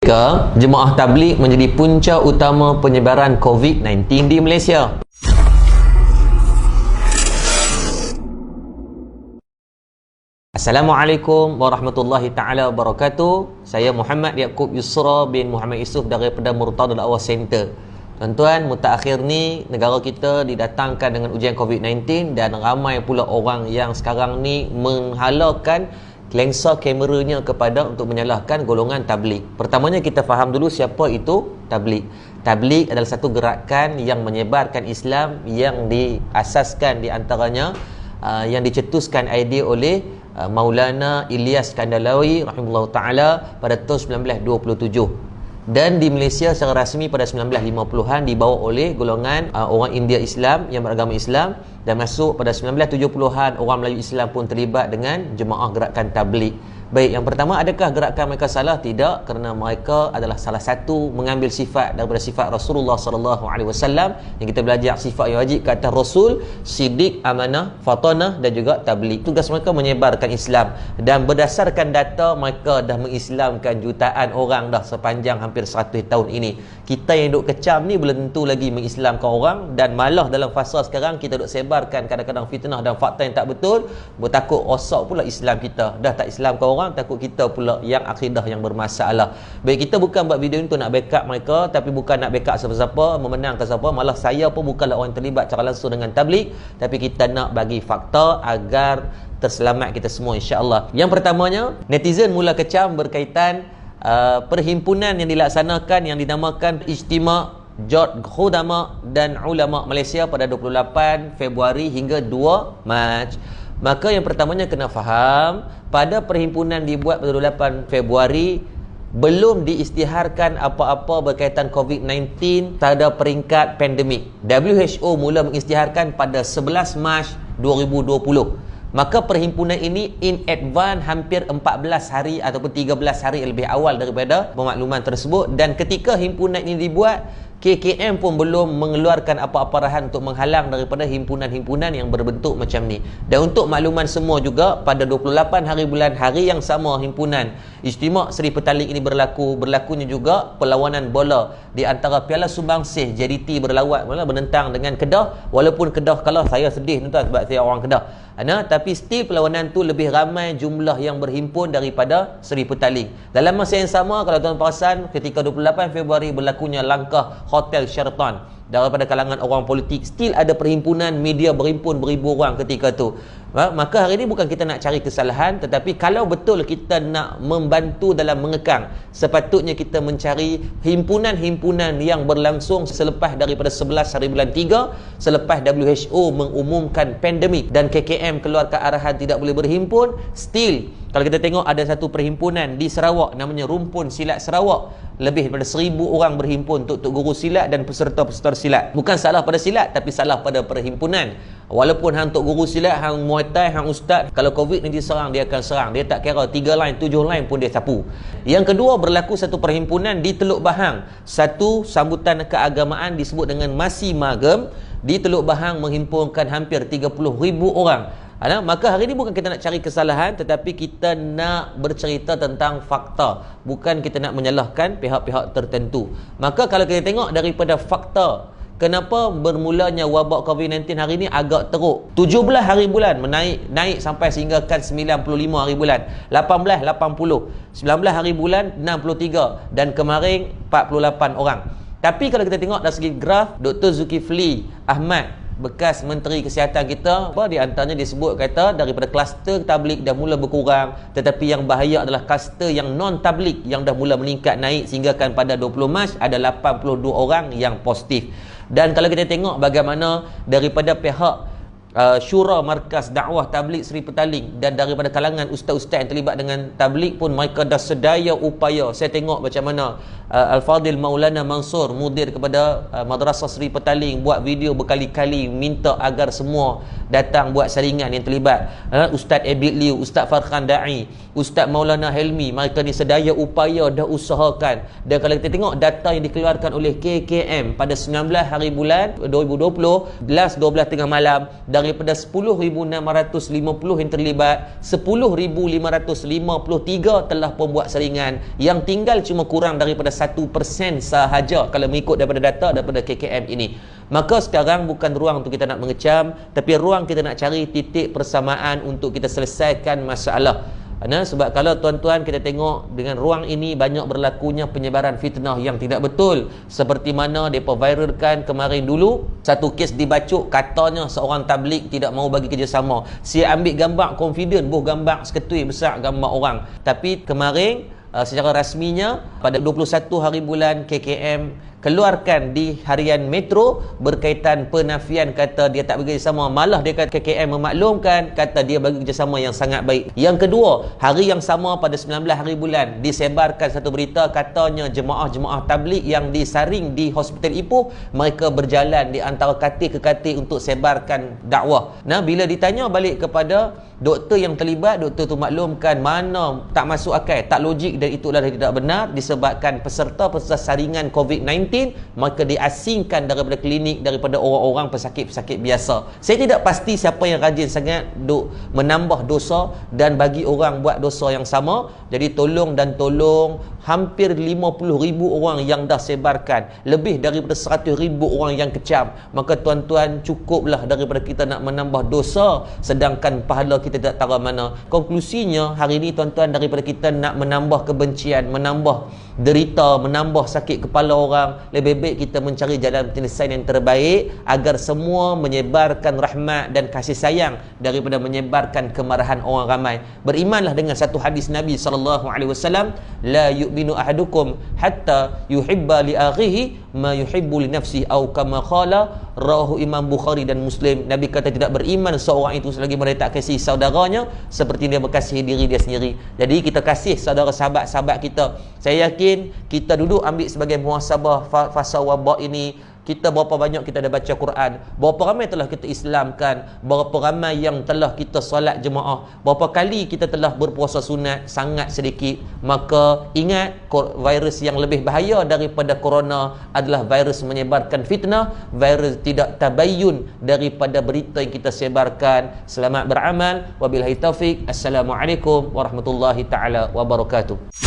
Jemaah tabligh menjadi punca utama penyebaran COVID-19 di Malaysia. Assalamualaikum warahmatullahi taala wabarakatuh. Saya Muhammad Yaakob Yusra bin Muhammad Yusof daripada Murtada Dakwah Center. Tuan-tuan, mutakhir ni negara kita didatangkan dengan ujian COVID-19 dan ramai pula orang yang sekarang ni menghalalkan lensa kameranya kepada untuk menyalahkan golongan tabligh. Pertamanya kita faham dulu siapa itu tabligh. Tabligh adalah satu gerakan yang menyebarkan Islam yang diasaskan di antaranya yang dicetuskan idea oleh Maulana Ilyas Kandalawi rahimahullah taala pada tahun 1927. Dan di Malaysia secara rasmi pada 1950-an dibawa oleh golongan orang India Islam yang beragama Islam, dan masuk pada 1970-an orang Melayu Islam pun terlibat dengan jemaah gerakan tabligh. Baik, yang pertama, adakah gerakan mereka salah? Tidak, kerana mereka adalah salah satu mengambil sifat daripada sifat Rasulullah sallallahu alaihi wasallam yang kita belajar sifat yang wajib ke atas Rasul, siddiq, amanah, fatanah dan juga tabligh. Tugas mereka menyebarkan Islam, dan berdasarkan data mereka dah mengislamkan jutaan orang dah sepanjang hampir 100 tahun ini. Kita yang duk kecam ni belum tentu lagi mengislamkan orang, dan malah dalam fasa sekarang kita duk sebarkan kadang-kadang fitnah dan fakta yang tak betul, bertakut rosak pula Islam kita. Dah tak Islamkan orang, takut kita pula yang akidah yang bermasalah. Baik, kita bukan buat video ni untuk nak backup mereka, tapi bukan nak backup siapa-siapa, memenangkan siapa. Malah saya pun bukanlah orang yang terlibat secara langsung dengan tabligh, tapi kita nak bagi fakta agar terselamat kita semua, insya-Allah. Yang pertamanya, netizen mula kecam berkaitan perhimpunan yang dilaksanakan yang dinamakan Ijtima' Jot Khudama dan Ulama Malaysia pada 28 Februari hingga 2 Mac. Maka yang pertamanya kena faham, pada perhimpunan dibuat pada 28 Februari belum diisytiharkan apa-apa berkaitan COVID-19 pada peringkat pandemik. WHO mula mengisytiharkan pada 11 Mac 2020. Maka perhimpunan ini in advance hampir 14 hari ataupun 13 hari lebih awal daripada pemakluman tersebut. Dan ketika himpunan ini dibuat, KKM pun belum mengeluarkan apa-apa arahan untuk menghalang daripada himpunan-himpunan yang berbentuk macam ni. Dan untuk makluman semua juga, pada 28 hari bulan, hari yang sama himpunan Ijtima' Seri Petaling ini berlakunya juga perlawanan bola di antara Piala Sumbangsih JDT bernentang dengan Kedah. Walaupun Kedah kalah, saya sedih tuan sebab saya orang Kedah. Tapi still perlawanan tu lebih ramai jumlah yang berhimpun daripada Seri Petaling. Dalam masa yang sama, kalau tuan perasan, ketika 28 Februari berlakunya langkah Hotel Sheraton daripada kalangan orang politik, still ada perhimpunan media berhimpun beribu orang ketika tu. Maka hari ini bukan kita nak cari kesalahan, tetapi kalau betul kita nak membantu dalam mengekang, sepatutnya kita mencari himpunan-himpunan yang berlangsung selepas daripada 11 hari bulan 3, selepas WHO mengumumkan pandemik dan KKM keluarkan arahan tidak boleh berhimpun. Still, kalau kita tengok ada satu perhimpunan di Sarawak namanya Rumpun Silat Sarawak, lebih daripada 1000 orang berhimpun untuk guru silat dan peserta-peserta silat. Bukan salah pada silat, tapi salah pada perhimpunan. Walaupun hang untuk guru silat, hang Muay Thai, hang ustaz, kalau COVID ni diserang, dia akan serang. Dia tak kira 3 line, 7 line pun dia sapu. Yang kedua, berlaku satu perhimpunan di Teluk Bahang. Satu sambutan keagamaan disebut dengan Masi Magem di Teluk Bahang menghimpunkan hampir 30,000 orang. Maka hari ini bukan kita nak cari kesalahan, tetapi kita nak bercerita tentang fakta, bukan kita nak menyalahkan pihak-pihak tertentu. Maka kalau kita tengok daripada fakta, kenapa bermulanya wabak COVID-19 hari ini agak teruk. 17 hari bulan naik sampai sehinggakan 95 hari bulan, 18 80, 19 hari bulan 63, dan kemarin 48 orang. Tapi kalau kita tengok dari segi graf, Dr. Zulkifli Ahmad, bekas Menteri Kesihatan kita, di antaranya disebut kata daripada kluster tabligh dah mula berkurang, tetapi yang bahaya adalah kluster yang non tabligh yang dah mula meningkat naik sehinggakan pada 20 Mac ada 82 orang yang positif. Dan kalau kita tengok bagaimana daripada pihak Syura Markas Dakwah Tabligh Seri Petaling dan daripada kalangan ustaz-ustaz yang terlibat dengan tabligh pun, mereka dah sedaya upaya. Saya tengok macam mana Al-Fadil Maulana Mansur, mudir kepada Madrasah Seri Petaling, buat video berkali-kali minta agar semua datang buat saringan yang terlibat. Ustaz Abid Liu, Ustaz Farhan Da'i, Ustaz Maulana Helmi, mereka ni sedaya upaya dah usahakan. Dan kalau kita tengok data yang dikeluarkan oleh KKM pada 19 hari bulan 2020, 12 tengah malam, dari daripada 10,650 yang terlibat, 10,553 telah pun buat saringan. Yang tinggal cuma kurang daripada 1% sahaja kalau mengikut daripada data daripada KKM ini. Maka sekarang bukan ruang untuk kita nak mengecam, tapi ruang kita nak cari titik persamaan untuk kita selesaikan masalah. Sebab kalau tuan-tuan kita tengok dengan ruang ini banyak berlakunya penyebaran fitnah yang tidak betul, seperti mana mereka viralkan kemarin dulu satu kes dibacuk, katanya seorang tabligh tidak mahu bagi kerjasama. Saya ambil gambar confident, gambar seketui besar gambar orang, tapi kemarin secara rasminya pada 21 hari bulan KKM keluarkan di harian Metro berkaitan penafian, kata dia tak bagi kerjasama. Malah dia kata KKM memaklumkan, kata dia bagi kerjasama yang sangat baik. Yang kedua, hari yang sama pada 19 hari bulan disebarkan satu berita, katanya jemaah-jemaah tabligh yang disaring di Hospital Ipoh, mereka berjalan di antara katil ke katil untuk sebarkan dakwah. Bila ditanya balik kepada doktor yang terlibat, doktor tu maklumkan mana tak masuk akal, tak logik, dan itulah tidak benar disebabkan peserta-peserta saringan COVID-19 maka diasingkan daripada klinik, daripada orang-orang pesakit-pesakit biasa. Saya tidak pasti siapa yang rajin sangat menambah dosa dan bagi orang buat dosa yang sama. Jadi tolong hampir 50,000 orang yang dah sebarkan, lebih daripada 100,000 orang yang kecam. Maka tuan-tuan, cukuplah daripada kita nak menambah dosa sedangkan pahala kita tak tahu mana. Konklusinya hari ini tuan-tuan, daripada kita nak menambah kebencian, menambah derita, menambah sakit kepala orang, lebih baik kita mencari jalan penyelesaian yang terbaik agar semua menyebarkan rahmat dan kasih sayang daripada menyebarkan kemarahan orang ramai. Berimanlah dengan satu hadis Nabi SAW, la yu'minu ahadukum hatta yuhibba li akhihi ma yuhibbu li nafsihi au kama qala, rawahu Imam Bukhari dan Muslim. Nabi kata tidak beriman seorang itu selagi mereka tak kasih saudaranya seperti dia berkasihi diri dia sendiri. Jadi kita kasih saudara sahabat-sahabat kita. Saya yakin kita duduk ambil sebagai muhasabah fasa wabak ini, kita berapa banyak kita dah baca Quran, berapa ramai telah kita Islamkan, berapa ramai yang telah kita solat jemaah, berapa kali kita telah berpuasa sunat, sangat sedikit. Maka ingat, virus yang lebih bahaya daripada corona adalah virus menyebarkan fitnah, virus tidak tabayyun daripada berita yang kita sebarkan. Selamat beramal, wabillahi taufik. Assalamualaikum warahmatullahi taala wabarakatuh.